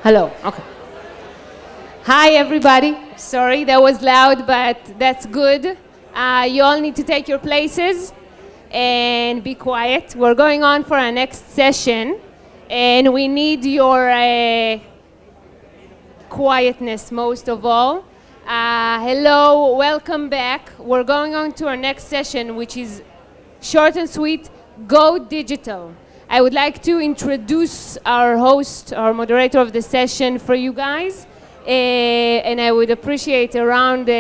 Hello. Okay. Hi, everybody. Sorry, that was loud, but that's good. You all need to take your places and be quiet. We're going on for our next session, and we need your quietness most of all. Hello, welcome back. We're going on to our next session, which is short and sweet, Go Digital. I would like to introduce our host, our moderator of the session for you guys, and I would appreciate a round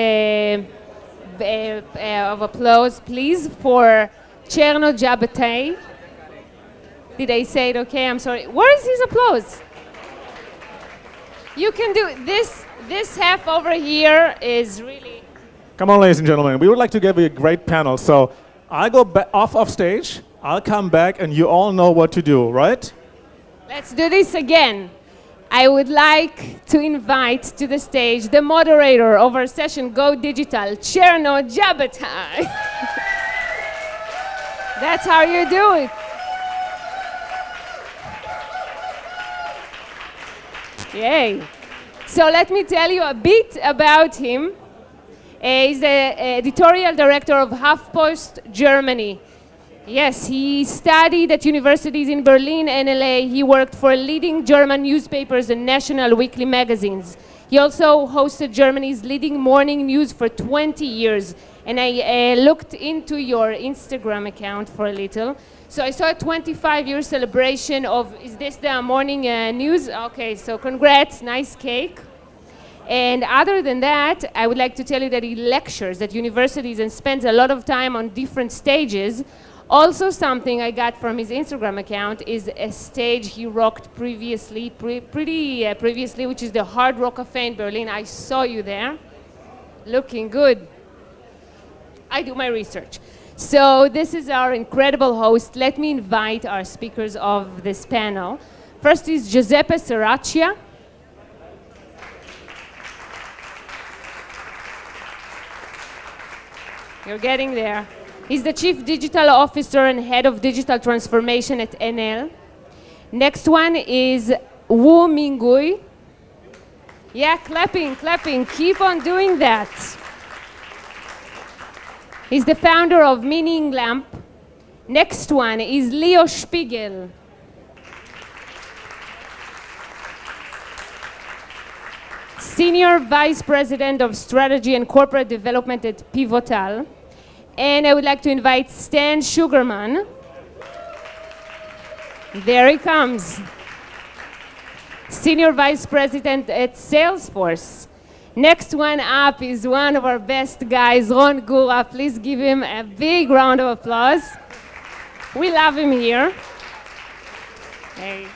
of applause, please, for Cherno Jabatay. Did I say it okay? I'm sorry. Where is his applause? You can do this. This half over here is really... Come on, ladies and gentlemen. We would like to give you a great panel. So I'll go off stage. I'll come back, and you all know what to do, right? Let's do this again. I would like to invite to the stage the moderator of our session, Go Digital, Cherno Jabatay. That's how you do it. Yay. So let me tell you a bit about him. He's the editorial director of HuffPost Germany. Yes, he studied at universities in Berlin and LA. He worked for leading German newspapers and national weekly magazines. He also hosted Germany's leading morning news for 20 years. And I looked into your Instagram account for a little. So I saw a 25-year celebration of, is this the morning news? Okay, so congrats, nice cake. And other than that, I would like to tell you that he lectures at universities and spends a lot of time on different stages. Also, something I got from his Instagram account is a stage he rocked previously, previously, which is the Hard Rock Cafe in Berlin. I saw you there, looking good. I do my research. So this is our incredible host. Let me invite our speakers of this panel. First is Giuseppe Serraccia. You're getting there. He's the Chief Digital Officer and Head of Digital Transformation at Enel. Next one is Wu Mingui. Yeah, clapping. Keep on doing that. He's the founder of Meaning Lamp. Next one is Leo Spiegel. Senior Vice President of Strategy and Corporate Development at Pivotal. And I would like to invite Stan Sugarman. There he comes. Senior Vice President at Salesforce. Next one up is one of our best guys, Ron Gura. Please give him a big round of applause. We love him here. Hey.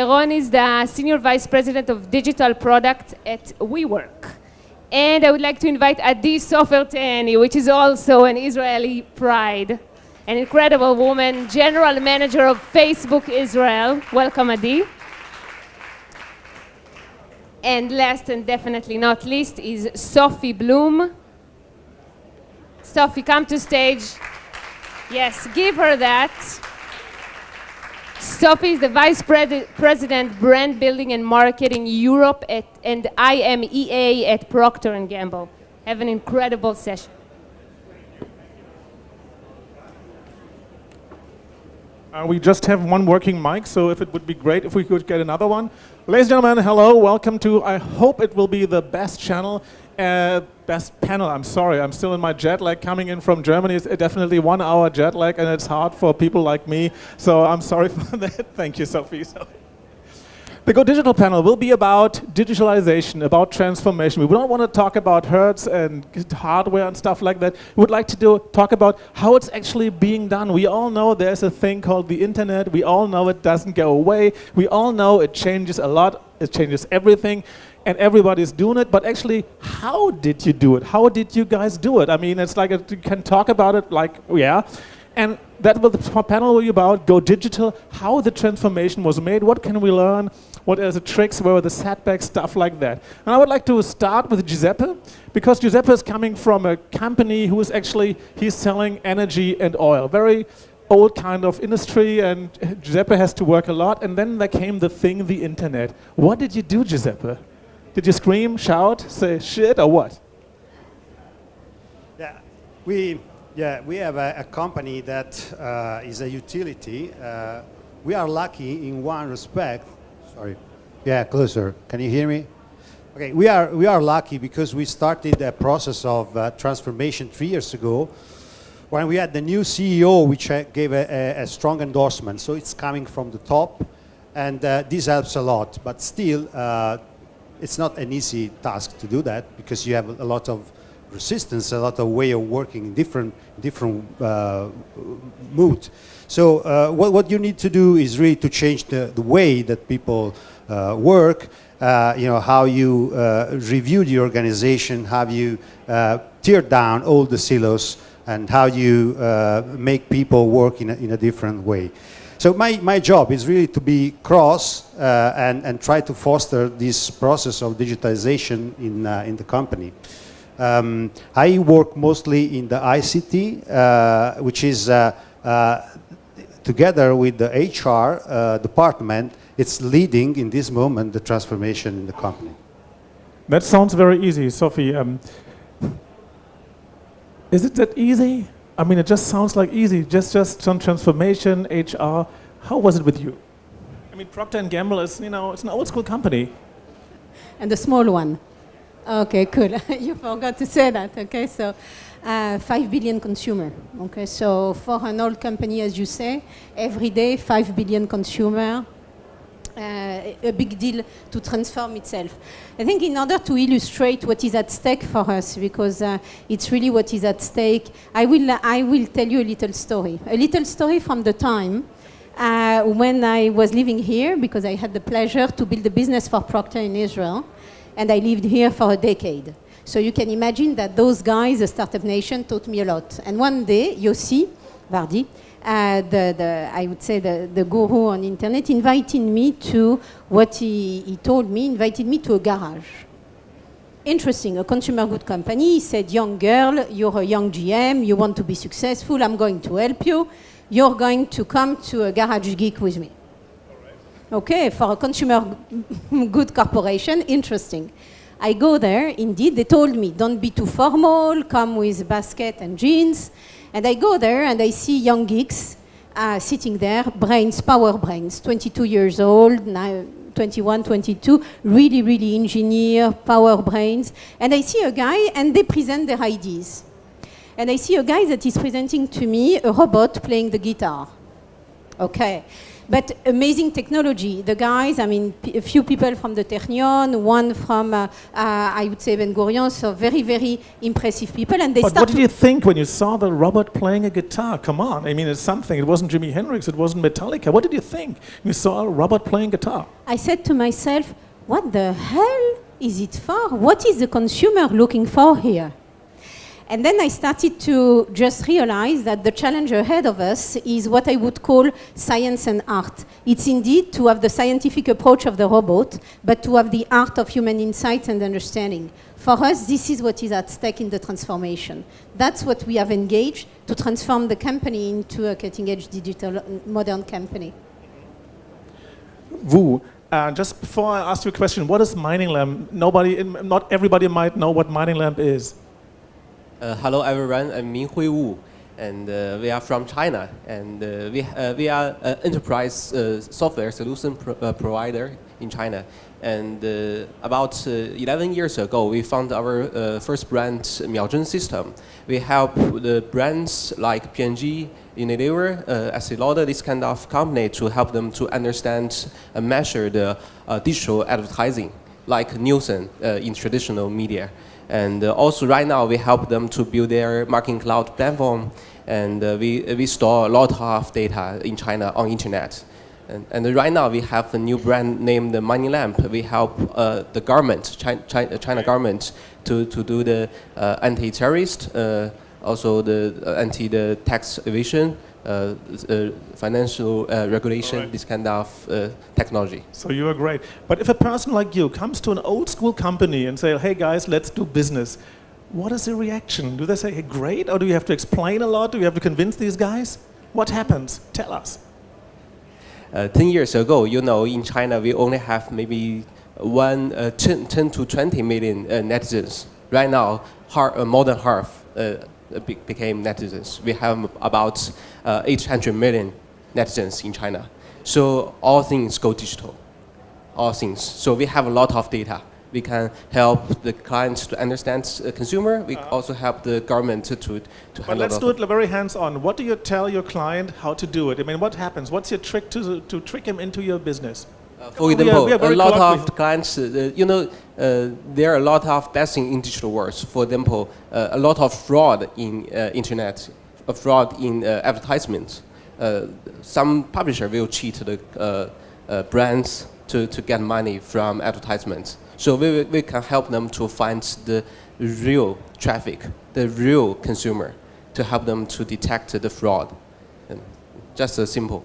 Ron is the Senior Vice President of Digital Product at WeWork. And I would like to invite Adi Sofertani, which is also an Israeli pride, an incredible woman, General Manager of Facebook Israel. Welcome, Adi. And last and definitely not least is Sophie Bloom. Sophie, come to stage. Yes, give her that. Sophie is the Vice President, Brand Building and Marketing Europe and IMEA at Procter & Gamble. Have an incredible session. We just have one working mic, so if it would be great if we could get another one. Ladies and gentlemen, hello, welcome to, I hope it will be the best panel, I'm sorry, I'm still in my jet lag coming in from Germany. It's definitely 1 hour jet lag, and it's hard for people like me, so I'm sorry for that. Thank you, Sophie. The Go Digital panel will be about digitalization, about transformation. We don't want to talk about hertz and hardware and stuff like that. We would like to talk about how it's actually being done. We all know there's a thing called the internet. We all know it doesn't go away. We all know it changes a lot. It changes everything. And everybody's doing it, but actually, how did you do it? How did you guys do it? I mean, it's like you can talk about it like, yeah. And that will, the panel will be about Go Digital, how the transformation was made, what can we learn, what are the tricks, where were the setbacks, stuff like that. And I would like to start with Giuseppe, because Giuseppe is coming from a company who is actually, he's selling energy and oil. Very old kind of industry, and Giuseppe has to work a lot. And then there came the thing, the internet. What did you do, Giuseppe? Did you scream, shout, say shit, or what? Yeah, we have a company that is a utility. We are lucky in one respect. Sorry. Yeah, closer. Can you hear me? Okay, we are lucky because we started a process of transformation 3 years ago when we had the new CEO, which gave a strong endorsement. So it's coming from the top, and this helps a lot. But still, it's not an easy task to do that because you have a lot of resistance, a lot of way of working in different mood. So what you need to do is really to change the way that people work. How you review the organization, how you tear down all the silos, and how you make people work in a different way. So my job is really to be cross and try to foster this process of digitization in the company. I work mostly in the ICT, which is together with the HR department, it's leading in this moment the transformation in the company. That sounds very easy, Sophie. Is it that easy? I mean, it just sounds like easy. Just some transformation, HR. How was it with you? I mean, Procter & Gamble is, it's an old school company. And the small one. Okay, cool. You forgot to say that. Okay, so 5 billion consumer. Okay, so for an old company, as you say, every day 5 billion consumer. A big deal to transform itself. I think in order to illustrate what is at stake for us, because it's really what is at stake, I will tell you a little story from the time when I was living here, because I had the pleasure to build a business for Procter in Israel, and I lived here for a decade. So you can imagine that those guys, the Startup Nation, taught me a lot. And one day, Yossi Vardi, I would say the guru on internet, invited me to invited me to a garage. Interesting, a consumer good company. He said, young girl, you're a young GM, you want to be successful, I'm going to help you. You're going to come to a Garage Geek with me. Okay, for a consumer good corporation, interesting. I go there, indeed, they told me, don't be too formal, come with basket and jeans. And I go there and I see young geeks sitting there, power brains, 22 years old, 21, 22, really engineer, power brains. And I see a guy and they present their ideas. And I see a guy that is presenting to me a robot playing the guitar. Okay. But amazing technology. The guys, I mean, a few people from the Technion, one from, I would say, Ben Gurion, so very impressive people. And But what did you think when you saw the robot playing a guitar? Come on, I mean, it's something. It wasn't Jimi Hendrix, it wasn't Metallica. What did you think when you saw a robot playing guitar? I said to myself, what the hell is it for? What is the consumer looking for here? And then I started to just realize that the challenge ahead of us is what I would call science and art. It's indeed to have the scientific approach of the robot, but to have the art of human insight and understanding. For us, this is what is at stake in the transformation. That's what we have engaged to transform the company into a cutting-edge digital modern company. Wu, just before I ask you a question, what is Mining Lamp? Not everybody might know what Mining Lamp is. Hello everyone, I'm Minghui Wu, and we are from China, and we are an enterprise software solution provider in China. And about 11 years ago, we found our first brand, Miaozhen System. We help the brands like P&G, Unilever, Estée Lauder, this kind of company to help them to understand and measure the digital advertising, like Nielsen in traditional media. And also right now we help them to build their marketing cloud platform, and we store a lot of data in China on internet. And right now we have a new brand named the Mining Lamp. We help the government, China government, to do the anti-terrorist, also the anti-tax evasion, financial regulation, right. This kind of technology. So you are great. But if a person like you comes to an old school company and say, hey guys, let's do business, what is the reaction? Do they say, hey, great? Or do you have to explain a lot? Do you have to convince these guys? What happens? Tell us. 10 years ago, in China, we only have maybe 10 to 20 million netizens. Right now, more than half became netizens. We have about 800 million netizens in China. So all things go digital, all things. So we have a lot of data. We can help the clients to understand the consumer. We also help the government to But handle. let's do it very hands-on. What do you tell your client how to do it? I mean, what happens? What's your trick to trick him into your business? For example, we are a very lot colloquial. of clients, there are a lot of bad things in digital worlds. For example, a lot of fraud in internet, fraud in advertisements. Some publisher will cheat the brands to get money from advertisements. So we can help them to find the real traffic, the real consumer, to help them to detect the fraud. And just simple.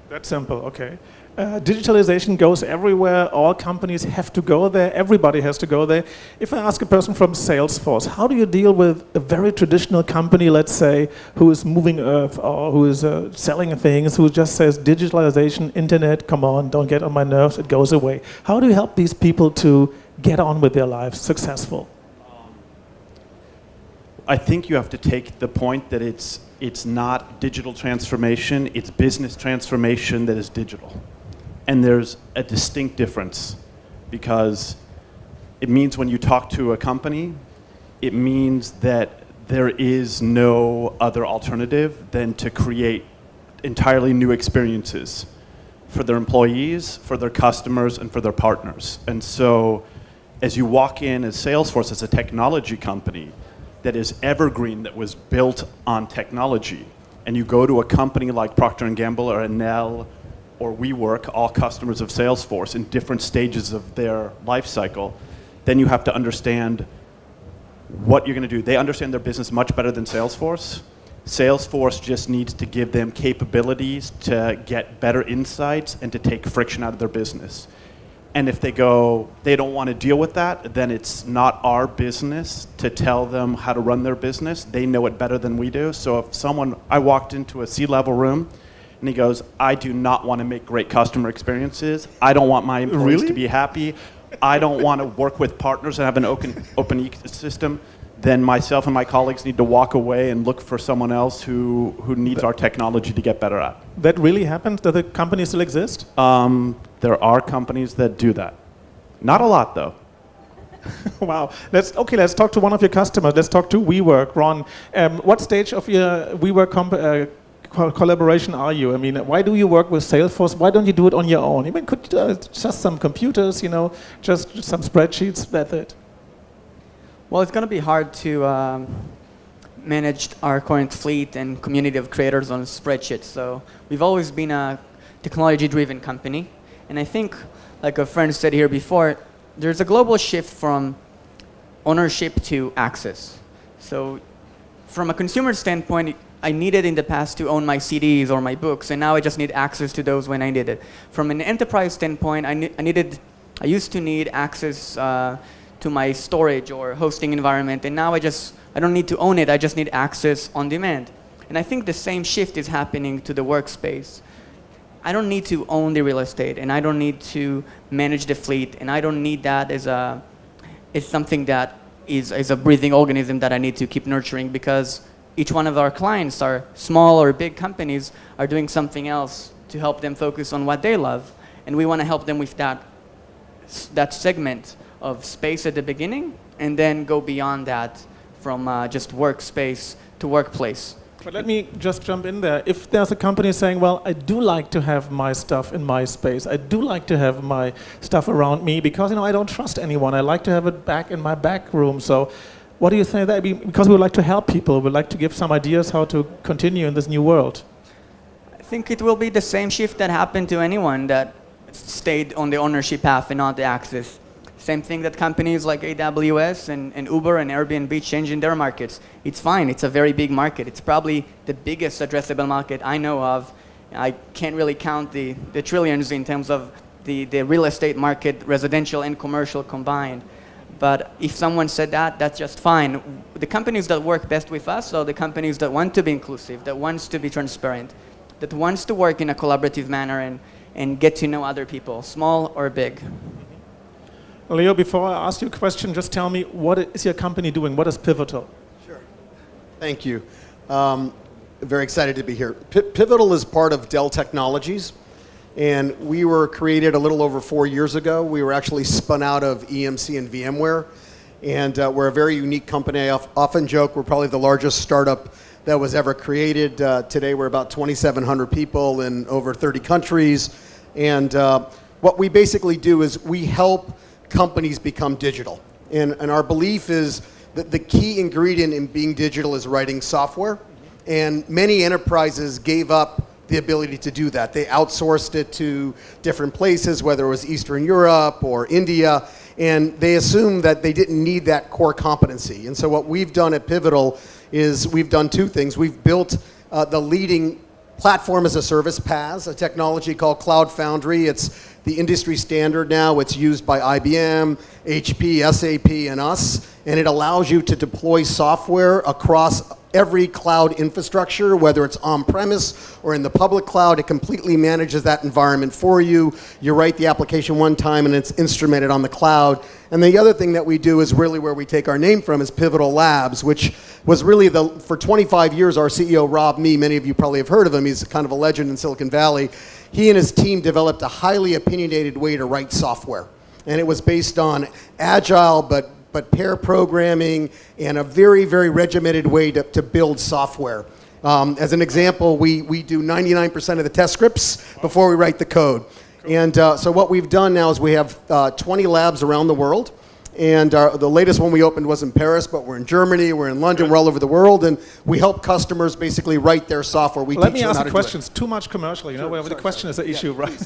That's simple, okay. Digitalization goes everywhere. All companies have to go there. Everybody has to go there. If I ask a person from Salesforce, how do you deal with a very traditional company, let's say, who is moving earth or who is selling things, who just says digitalization, internet, come on, don't get on my nerves, it goes away. How do you help these people to get on with their lives successful? I think you have to take the point that it's not digital transformation, it's business transformation that is digital. And there's a distinct difference because it means when you talk to a company, it means that there is no other alternative than to create entirely new experiences for their employees, for their customers, and for their partners. And so as you walk in as Salesforce, as a technology company that is evergreen, that was built on technology, and you go to a company like Procter & Gamble or Enel or WeWork, all customers of Salesforce in different stages of their life cycle, then you have to understand what you're going to do. They understand their business much better than Salesforce. Salesforce just needs to give them capabilities to get better insights and to take friction out of their business. And if they don't want to deal with that, then it's not our business to tell them how to run their business. They know it better than we do. So if I walked into a C-level room and he goes, I do not want to make great customer experiences. I don't want my employees to be happy. I don't want to work with partners and have an open ecosystem. Then myself and my colleagues need to walk away and look for someone else who needs our technology to get better at. That really happens? Do the companies still exist? There are companies that do that. Not a lot, though. Wow. Let's talk to one of your customers. Let's talk to WeWork. Ron, what stage of your WeWork collaboration are you? I mean, why do you work with Salesforce? Why don't you do it on your own? I mean, just some computers, just some spreadsheets, that's it. Well, it's going to be hard to manage our current fleet and community of creators on spreadsheets. So we've always been a technology-driven company. And I think, like a friend said here before, there's a global shift from ownership to access. So from a consumer standpoint, I needed in the past to own my CDs or my books, and now I just need access to those when I need it. From an enterprise standpoint, I used to need access to my storage or hosting environment, and now I don't need to own it, I just need access on demand. And I think the same shift is happening to the workspace. I don't need to own the real estate, and I don't need to manage the fleet, and I don't need that as something that is a breathing organism that I need to keep nurturing, because each one of our clients, are small or big companies, are doing something else to help them focus on what they love. And we want to help them with that segment of space at the beginning, and then go beyond that from just workspace to workplace. But let me just jump in there. If there's a company saying, well, I do like to have my stuff in my space, I do like to have my stuff around me because I don't trust anyone. I like to have it back in my back room. So what do you say there? Because we would like to help people, we'd like to give some ideas how to continue in this new world. I think it will be the same shift that happened to anyone that stayed on the ownership path and not the access. Same thing that companies like AWS and Uber and Airbnb change in their markets. It's fine, it's a very big market. It's probably the biggest addressable market I know of. I can't really count the trillions in terms of the real estate market, residential and commercial combined. But if someone said that, that's just fine. The companies that work best with us are the companies that want to be inclusive, that wants to be transparent, that wants to work in a collaborative manner and get to know other people, small or big. Leo, before I ask you a question, just tell me, what is your company doing? What is Pivotal? Sure. Thank you. Very excited to be here. Pivotal is part of Dell Technologies, and we were created a little over 4 years ago. We were actually spun out of EMC and VMware, and we're a very unique company. I often joke we're probably the largest startup that was ever created. Today we're about 2,700 people in over 30 countries, and what we basically do is we help companies become digital. And our belief is that the key ingredient in being digital is writing software. And many enterprises gave up the ability to do that. They outsourced it to different places, whether it was Eastern Europe or India, and they assumed that they didn't need that core competency. And so what we've done at Pivotal is we've done two things. We've built the leading platform as a service, PaaS, a technology called Cloud Foundry. It's the industry standard now. It's used by IBM, HP, SAP, and us. And it allows you to deploy software across every cloud infrastructure, whether it's on-premise or in the public cloud. It completely manages that environment for you. You write the application one time and it's instrumented on the cloud. And the other thing that we do is really where we take our name from is Pivotal Labs, which was really for 25 years, our CEO, Rob Mee, many of you probably have heard of him. He's kind of a legend in Silicon Valley. He and his team developed a highly opinionated way to write software. And it was based on agile, but pair programming and a very, very regimented way to build software. As an example, we do 99% of the test scripts before we write the code. And so what we've done now is we have 20 labs around the world. And the latest one we opened was in Paris, but we're in Germany, we're in London, we're all over the world, and we help customers basically write their software. Let me ask a question. It's too much commercial, where the question is the issue, right?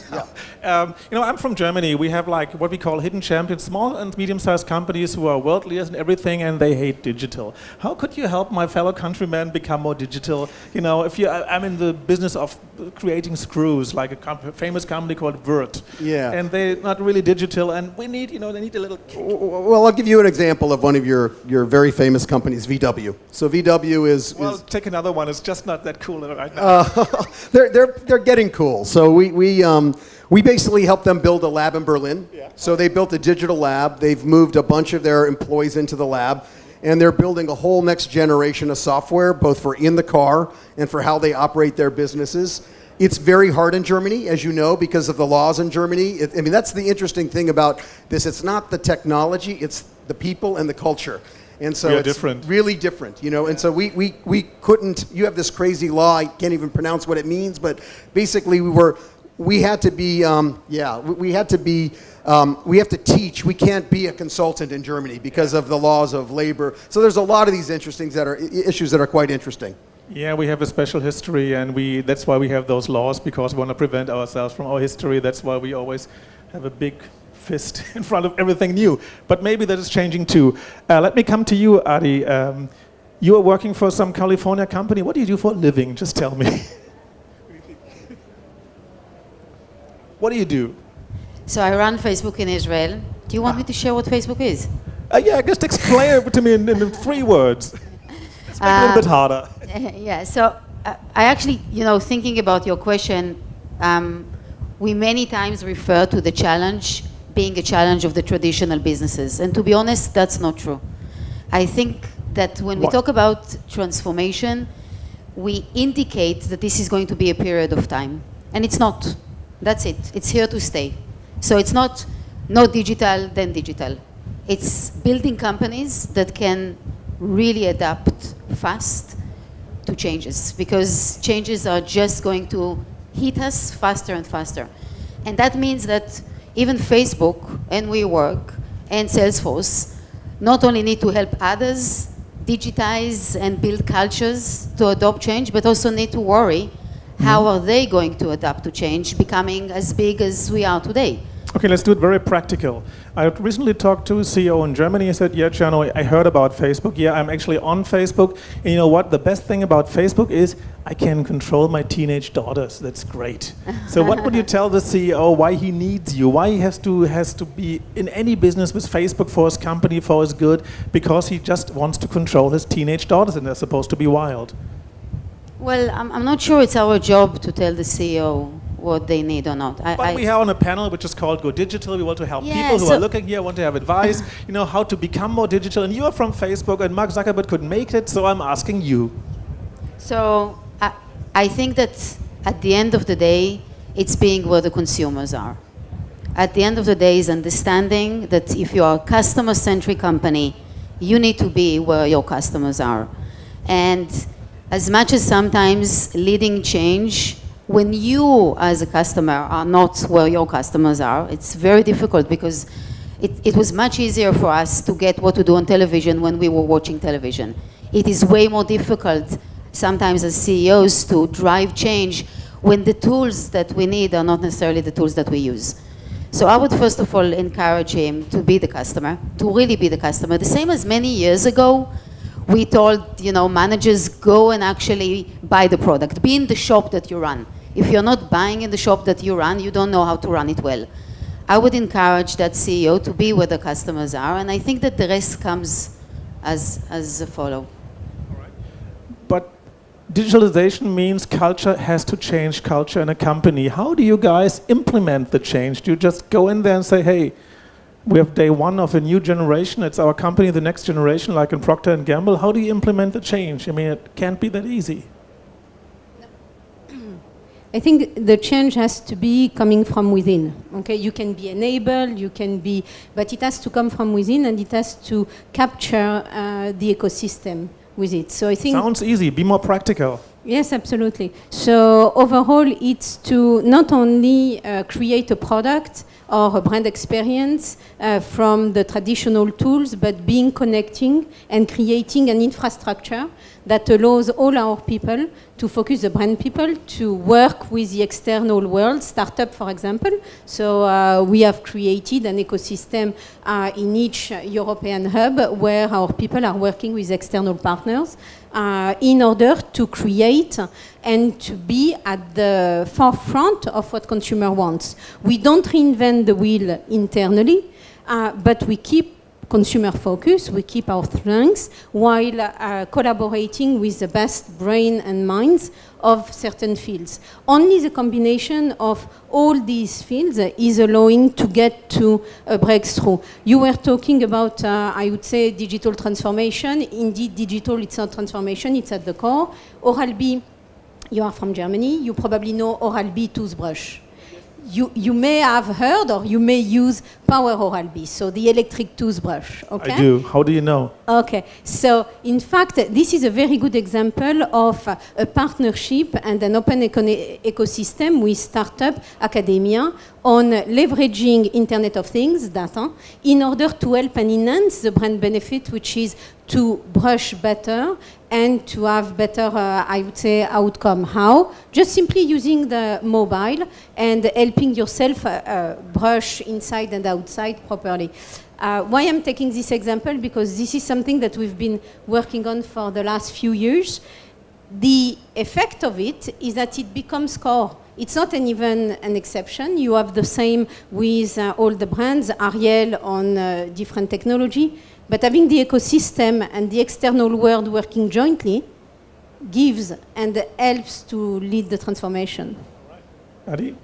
I'm from Germany. We have like what we call hidden champions, small and medium-sized companies who are world leaders in everything, and they hate digital. How could you help my fellow countrymen become more digital? I'm in the business of creating screws, like a famous company called Word. Yeah. And they're not really digital, and we need, they need a little kick. Well, I'll give you an example of one of your very famous companies, VW. So VW is... Well, take another one. It's just not that cool right now. They're getting cool. So we basically helped them build a lab in Berlin. Yeah. So they built a digital lab. They've moved a bunch of their employees into the lab. And they're building a whole next generation of software, both for in the car and for how they operate their businesses. It's very hard in Germany, as you know, because of the laws in Germany. That's the interesting thing about this. It's not the technology, it's the people and the culture. And so it's different. Really different, And so we couldn't, you have this crazy law, I can't even pronounce what it means, but basically we have to teach. We can't be a consultant in Germany because of the laws of labor. So there's a lot of these issues that are quite interesting. Yeah, we have a special history, and that's why we have those laws, because we want to prevent ourselves from our history. That's why we always have a big fist in front of everything new. But maybe that is changing too. Let me come to you, Adi. You are working for some California company. What do you do for a living? Just tell me. What do you do? So I run Facebook in Israel. Do you want me to share what Facebook is? Yeah, just explain it to me in 3 words. Let's make it a little bit harder. Yeah, so I actually, thinking about your question, we many times refer to the challenge being a challenge of the traditional businesses. And to be honest, that's not true. I think that when we talk about transformation, we indicate that this is going to be a period of time. And it's not. That's it. It's here to stay. So it's not digital, then digital. It's building companies that can really adapt fast to changes, because changes are just going to hit us faster and faster. And that means that even Facebook and WeWork and Salesforce not only need to help others digitize and build cultures to adopt change, but also need to worry how are they going to adapt to change, becoming as big as we are today. Okay, let's do it very practical. I recently talked to a CEO in Germany. He said, yeah, Giano, I heard about Facebook. Yeah, I'm actually on Facebook. And you know what? The best thing about Facebook is I can control my teenage daughters. That's great. So what would you tell the CEO why he needs you? Why he has to be in any business with Facebook for his company, for his good? Because he just wants to control his teenage daughters and they're supposed to be wild. Well, I'm not sure it's our job to tell the CEO what they need or not. But we have on a panel which is called Go Digital. We want to help Yeah, people who so- are looking here, want to have advice, you know, how to become more digital. And you are from Facebook and Mark Zuckerberg couldn't make it, so I'm asking you. So I think that at the end of the day, it's being where the consumers are. At the end of the day is understanding that if you are a customer-centric company, you need to be where your customers are. And as much as sometimes leading change, when you as a customer are not where your customers are, it's very difficult because it was much easier for us to get what to do on television when we were watching television. It is way more difficult sometimes as CEOs to drive change when the tools that we need are not necessarily the tools that we use. So I would first of all encourage him to be the customer, to really be the customer. The same as many years ago, we told managers, go and actually buy the product, be in the shop that you run. If you're not buying in the shop that you run, you don't know how to run it well. I would encourage that CEO to be where the customers are, and I think that the rest comes as a follow. But digitalization means culture has to change culture in a company. How do you guys implement the change? Do you just go in there and say, hey, we have day one of a new generation, it's our company, the next generation, like in Procter & Gamble. How do you implement the change? I mean, it can't be that easy. I think the change has to be coming from within. Okay, you can be enabled, but it has to come from within, and it has to capture the ecosystem with it. So I think Sounds easy. Be more practical. yes, absolutely. So overall, it's to not only create a product or a brand experience from the traditional tools, but being connecting and creating an infrastructure that allows all our people to focus, the brand people, to work with the external world, startup, for example. So we have created an ecosystem in each European hub where our people are working with external partners in order to create and to be at the forefront of what consumer wants. We don't reinvent the wheel internally, but we keep consumer focus, we keep our strengths while collaborating with the best brain and minds of certain fields. Only the combination of all these fields is allowing to get to a breakthrough. You were talking about, I would say, digital transformation. Indeed, digital, it's not transformation, it's at the core. Oral-B, you are from Germany, you probably know Oral-B toothbrush. You may have heard or you may use Power Oral-B, so the electric toothbrush. Okay? I do. How do you know? Okay, so in fact, this is a very good example of a partnership and an open ecosystem with startup academia on leveraging Internet of Things data in order to help and enhance the brand benefit, which is to brush better and to have better, I would say, outcome. How? Just simply using the mobile and helping yourself brush inside and outside properly. Why I'm taking this example? Because this is something that we've been working on for the last few years. The effect of it is that it becomes core. It's not even an exception. You have the same with all the brands, Ariel on different technology. But having the ecosystem and the external world working jointly gives and helps to lead the transformation. Adi?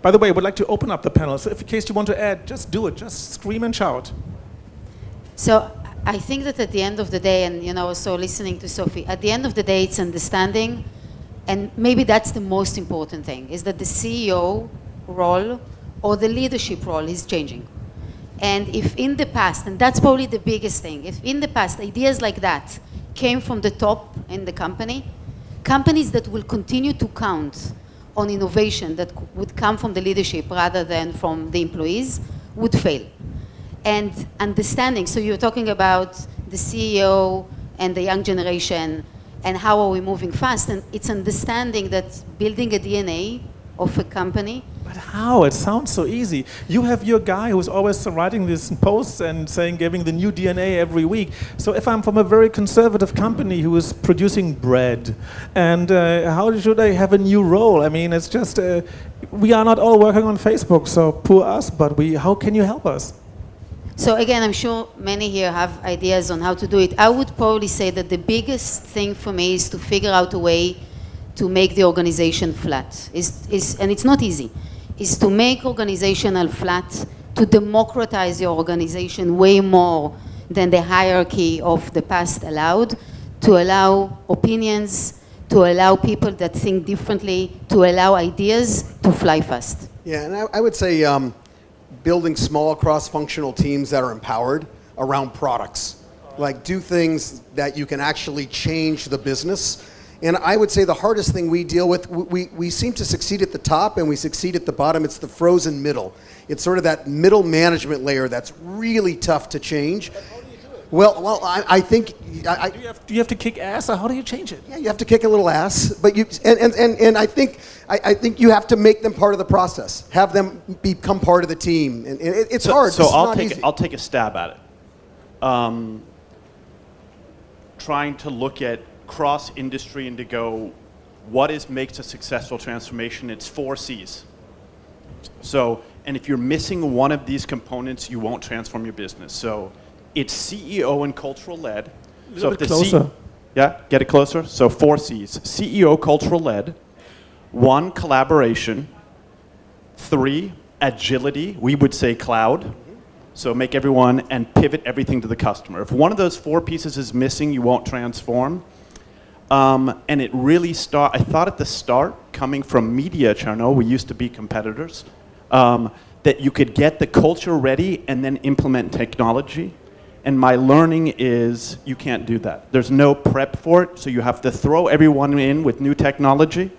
By the way, I would like to open up the panel. So if in case you want to add, just do it. Just scream and shout. So I think that at the end of the day, and so listening to Sophie, at the end of the day, it's understanding, and maybe that's the most important thing, is that the CEO role or the leadership role is changing. And if in the past, and that's probably the biggest thing, if in the past ideas like that came from the top in the company, companies that will continue to count on innovation that would come from the leadership rather than from the employees would fail. And understanding, so you're talking about the CEO and the young generation and how are we moving fast, and it's understanding that building a DNA of a company. But how? It sounds so easy. You have your guy who's always writing these posts and saying, giving the new DNA every week. So if I'm from a very conservative company who is producing bread, and how should I have a new role? I mean, it's just, we are not all working on Facebook, so poor us, but how can you help us? So again, I'm sure many here have ideas on how to do it. I would probably say that the biggest thing for me is to figure out a way to make the organization flat. And it's not easy. Is to make organizational flat, to democratize your organization way more than the hierarchy of the past allowed, to allow opinions, to allow people that think differently, to allow ideas to fly fast. Yeah, and I would say building small cross-functional teams that are empowered around products. Like do things that you can actually change the business. And I would say the hardest thing we deal with, we seem to succeed at the top and we succeed at the bottom. It's the frozen middle. It's sort of that middle management layer that's really tough to change. Well, I think... do you have to kick ass, or how do you change it? Yeah, you have to kick a little ass, but and I think you have to make them part of the process. Have them become part of the team, and it's hard. So This is not easy. I'll take a stab at it. Trying to look at cross-industry and to go, what makes a successful transformation? It's 4 C's. So, and if you're missing one of these components, you won't transform your business. So, it's CEO and cultural led. So if the closer. Yeah, get it closer. So 4 C's. CEO, cultural led. 1, collaboration. 3, agility. We would say cloud. So make everyone and pivot everything to the customer. If one of those 4 pieces is missing, you won't transform. And it really I thought at the start, coming from Media Channel, we used to be competitors, that you could get the culture ready and then implement technology. And my learning is you can't do that. There's no prep for it, so you have to throw everyone in with new technology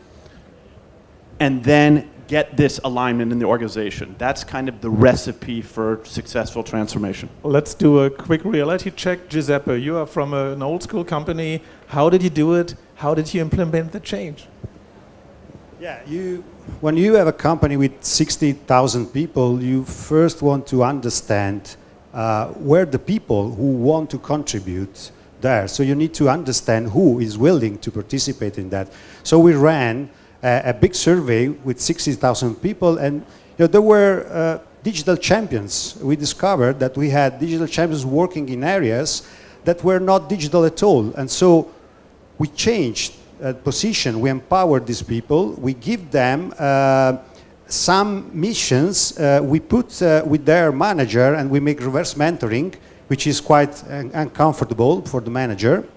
and then get this alignment in the organization. That's kind of the recipe for successful transformation. Let's do a quick reality check. Giuseppe, you are from an old school company. How did you do it? How did you implement the change? Yeah, when you have a company with 60,000 people, you first want to understand where the people who want to contribute there. So you need to understand who is willing to participate in that. So we ran a big survey with 60,000 people, and there were digital champions. We discovered that we had digital champions working in areas that were not digital at all. And so we changed position. We empowered these people. We give them some missions we put with their manager, and we make reverse mentoring, which is quite uncomfortable for the manager.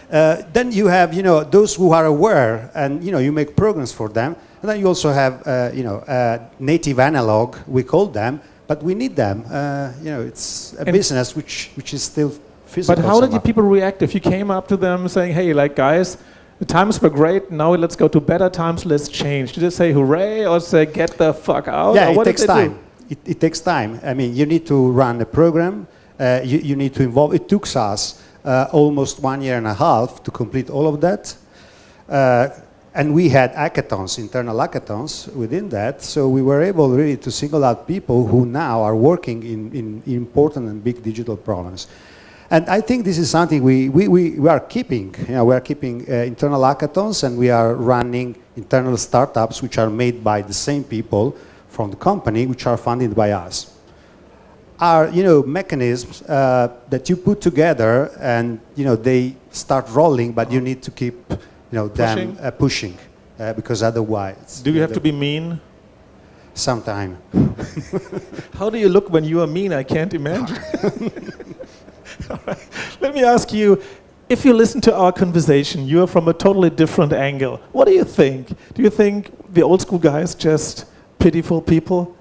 Then you have, those who are aware, and you make programs for them. And then you also have, native analog, we call them, but we need them. It's a business which is still physical. But how did you people react if you came up to them saying, hey, like guys, the times were great, now let's go to better times, let's change? Did they say hooray or say get the fuck out? Yeah, it takes time. It takes time. I mean, you need to run a program, you need to involve. It took us almost 1.5 years to complete all of that. And we had hackathons, internal hackathons within that, so we were able really to single out people who now are working in important and big digital problems. And I think this is something we are keeping. We are keeping internal hackathons, and we are running internal startups which are made by the same people from the company, which are funded by us. Are mechanisms that you put together, and they start rolling, but you need to keep them pushing because otherwise. Do you have to be mean? Sometime. How do you look when you are mean? I can't imagine. All right. Let me ask you, if you listen to our conversation, you are from a totally different angle. What do you think? Do you think the old school guys just pitiful people?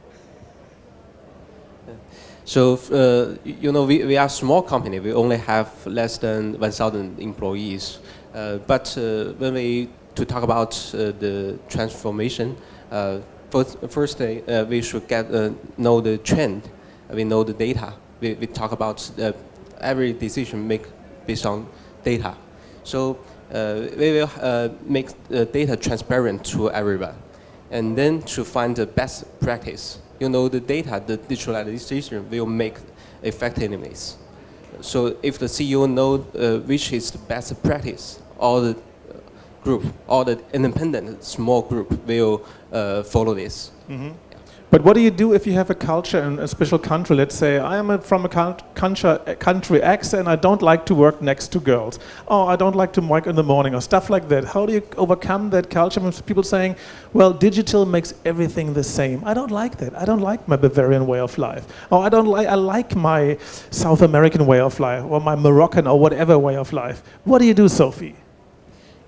So, we are a small company. We only have less than 1,000 employees. But when we talk about the transformation, first we should know the trend. We know the data. We talk about every decision make based on data. So we will make the data transparent to everyone. and then to find the best practice. You know, the data, the digitalization will make effectiveness. So if the CEO knows which is the best practice, all the group, all the independent small group will follow this. But what do you do if you have a culture in a special country? Let's say I am from a country X and I don't like to work next to girls. Oh, I don't like to work in the morning or stuff like that. How do you overcome that culture when people saying, well, digital makes everything the same? I don't like that. I don't like my Bavarian way of life. Or I like my South American way of life or my Moroccan or whatever way of life. What do you do, Sophie?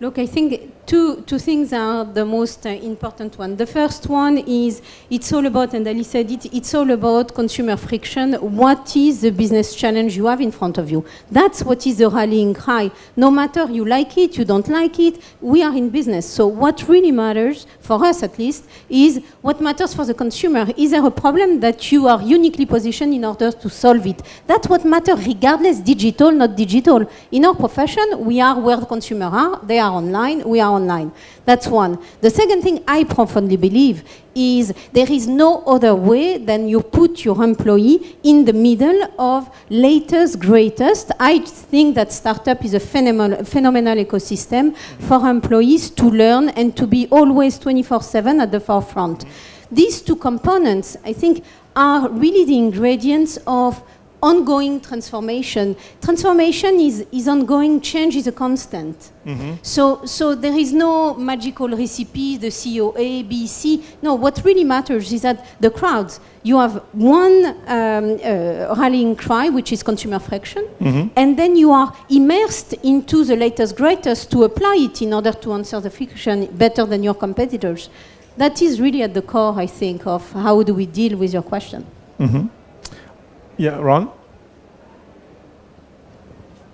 Look, I think two things are the most important one. The first one is it's all about, and Ali said it, it's all about consumer friction. What is the business challenge you have in front of you? That's what is the rallying cry. No matter you like it, you don't like it, we are in business. So what really matters, for us at least, is what matters for the consumer. Is there a problem that you are uniquely positioned in order to solve it? That's what matters, regardless digital, not digital. In our profession, we are where the consumer are, they are online, we are online. That's one. The second thing I profoundly believe is there is no other way than you put your employee in the middle of latest, greatest. I think that startup is a phenomenal ecosystem for employees to learn and to be always 24/7 at the forefront. These two components, I think, are really the ingredients of ongoing transformation. Transformation is ongoing, change is a constant. So there is no magical recipe, the CEO A, B, C. No, what really matters is that the crowds, you have one rallying cry, which is consumer friction, and then you are immersed into the latest, greatest to apply it in order to answer the friction better than your competitors. That is really at the core, I think, of how do we deal with your question. Yeah, Ron?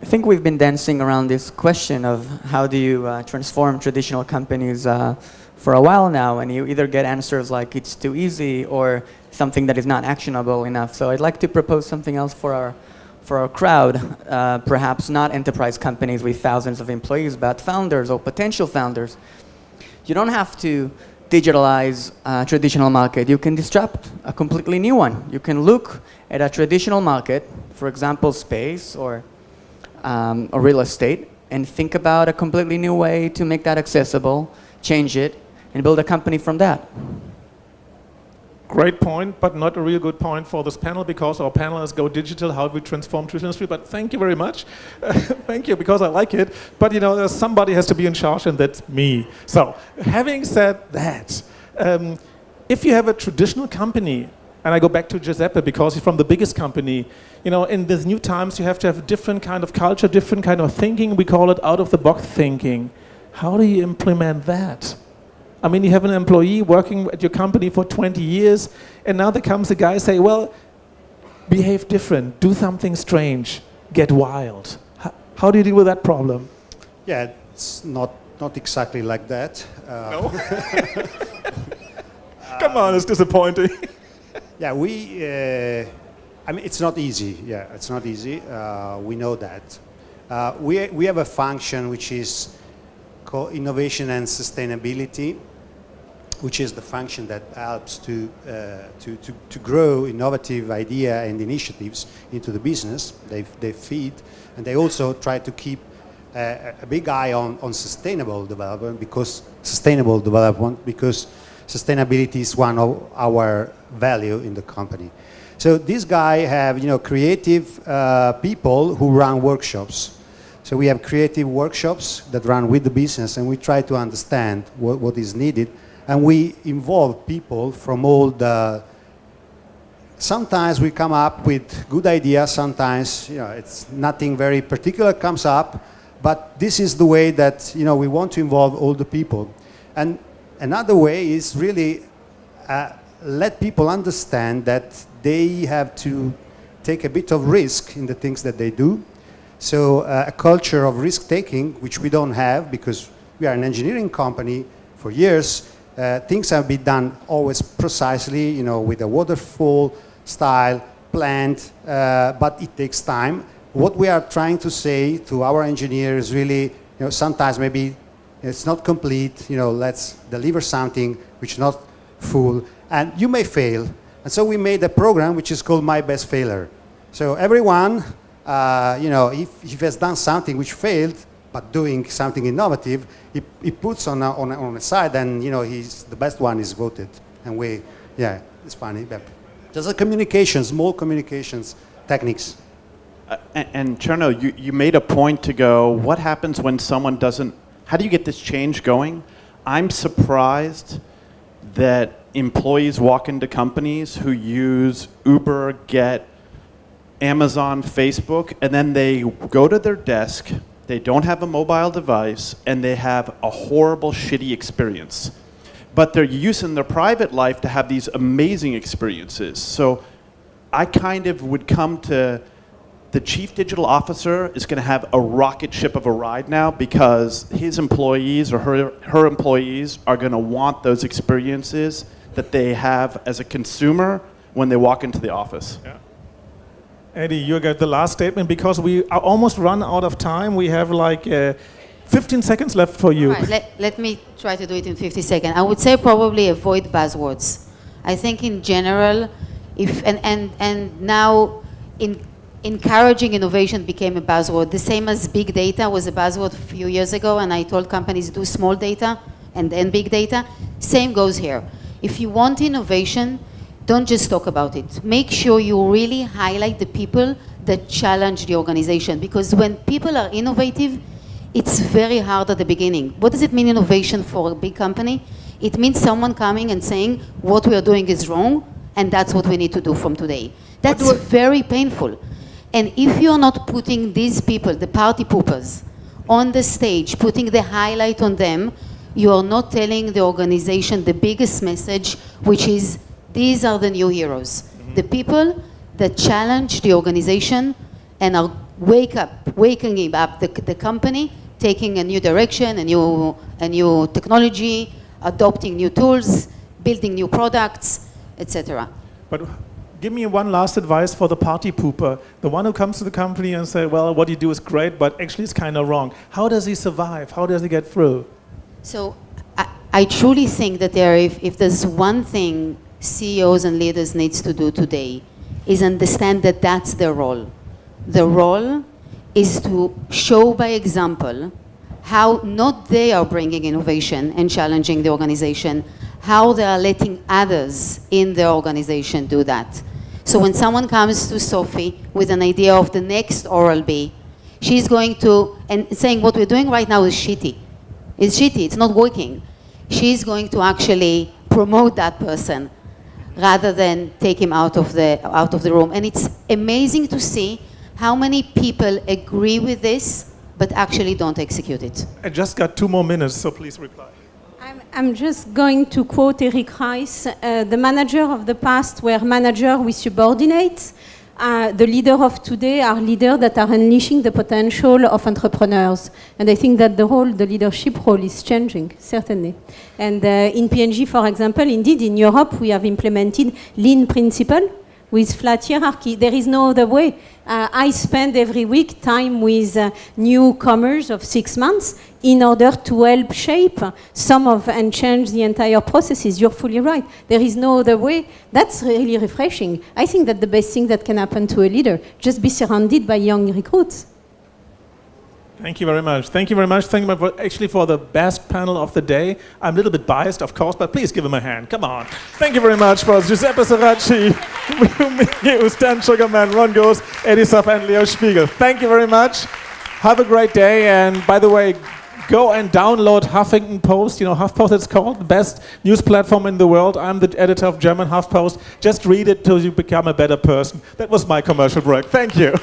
I think we've been dancing around this question of how do you transform traditional companies for a while now, and you either get answers like it's too easy or something that is not actionable enough. So I'd like to propose something else for our crowd, perhaps not enterprise companies with thousands of employees, but founders or potential founders. You don't have to digitalize a traditional market. You can disrupt a completely new one. You can look at a traditional market, for example, space or real estate, and think about a completely new way to make that accessible, change it, and build a company from that. Great point, but not a real good point for this panel because our panelists go digital, how we transform traditional industry. But thank you very much. Thank you, because I like it. But you know, somebody has to be in charge, and that's me. So, having said that, if you have a traditional company, and I go back to Giuseppe because he's from the biggest company, you know, in these new times you have to have a different kind of culture, different kind of thinking. We call it out-of-the-box thinking. How do you implement that? I mean, you have an employee working at your company for 20 years, and now there comes a guy say, well, behave different, do something strange, get wild. How do you deal with that problem? Yeah, it's not exactly like that. No? Come on, it's disappointing. Yeah, I mean, it's not easy. Yeah, it's not easy. We know that. We have a function which is called innovation and sustainability, which is the function that helps to grow innovative idea and initiatives into the business. They feed, and they also try to keep a big eye on sustainable development because sustainability is one of our value in the company. So this guy have creative people who run workshops. So we have creative workshops that run with the business, and we try to understand what is needed, and we involve people from all the. Sometimes we come up with good ideas. Sometimes it's nothing very particular comes up, but this is the way that we want to involve all the people. And another way is really let people understand that they have to take a bit of risk in the things that they do. So a culture of risk-taking, which we don't have because we are an engineering company for years, things have been done always precisely, with a waterfall style, planned, but it takes time. What we are trying to say to our engineers really, sometimes maybe It's not complete. Let's deliver something which is not full, and you may fail. And so we made a program which is called My Best Failure. So everyone, if he has done something which failed, but doing something innovative, he puts on a side, and the best one is voted. And it's funny. But just small communications techniques. And Cherno, you made a point to go, what happens when someone doesn't, how do you get this change going? I'm surprised that employees walk into companies who use Uber, Get, Amazon, Facebook, and then they go to their desk, they don't have a mobile device, and they have a horrible, shitty experience. But they're using their private life to have these amazing experiences. So I kind of would come to the chief digital officer is going to have a rocket ship of a ride now because his employees or her employees are going to want those experiences that they have as a consumer when they walk into the office. Yeah. Eddie, you got the last statement because we are almost run out of time. We have like 15 seconds left for you. Right, let me try to do it in 50 seconds. I would say probably avoid buzzwords. I think in general, and now encouraging innovation became a buzzword. The same as big data was a buzzword a few years ago, and I told companies do small data and then big data. Same goes here. If you want innovation, don't just talk about it. Make sure you really highlight the people that challenge the organization, because when people are innovative, it's very hard at the beginning. What does it mean, innovation, for a big company? It means someone coming and saying, what we are doing is wrong, and that's what we need to do from today. That's very painful. And if you're not putting these people, the party poopers, on the stage, putting the highlight on them, you are not telling the organization the biggest message, which is, these are the new heroes. Mm-hmm. The people that challenge the organization and are waking up the company, taking a new direction, a new technology, adopting new tools, building new products, etc. But give me one last advice for the party pooper, the one who comes to the company and say, well, what you do is great, but actually it's kind of wrong. How does he survive? How does he get through? So I truly think that if there's one thing CEOs and leaders needs to do today, is understand that that's their role. The role is to show by example how not they are bringing innovation and challenging the organization, how they are letting others in the organization do that. So when someone comes to Sophie with an idea of the next Oral-B, she's going to, and saying what we're doing right now is shitty. It's shitty, it's not working. She's going to actually promote that person rather than take him out of the room. And it's amazing to see how many people agree with this but actually don't execute it. I just got 2 more minutes, so please reply. I'm just going to quote Eric Rice. The manager of the past were managers with subordinates. The leaders of today are leaders that are unleashing the potential of entrepreneurs. And I think that the leadership role is changing, certainly. And in P&G, for example, indeed, in Europe, we have implemented lean principle with flat hierarchy. There is no other way. I spend every week time with newcomers of 6 months in order to help shape and change the entire processes. You're fully right. There is no other way. That's really refreshing. I think that the best thing that can happen to a leader, just be surrounded by young recruits. Thank you very much. Thank you very much. Thank you actually for the best panel of the day. I'm a little bit biased, of course, but please give him a hand. Come on. Thank you very much for Giuseppe Ceracchi, Stan Sugarman, Ron Goes, Eddie Saf, and Leo Spiegel. Thank you very much. Have a great day. And by the way, go and download Huffington Post. You know, HuffPost, it's called the best news platform in the world. I'm the editor of German HuffPost. Just read it till you become a better person. That was my commercial break. Thank you.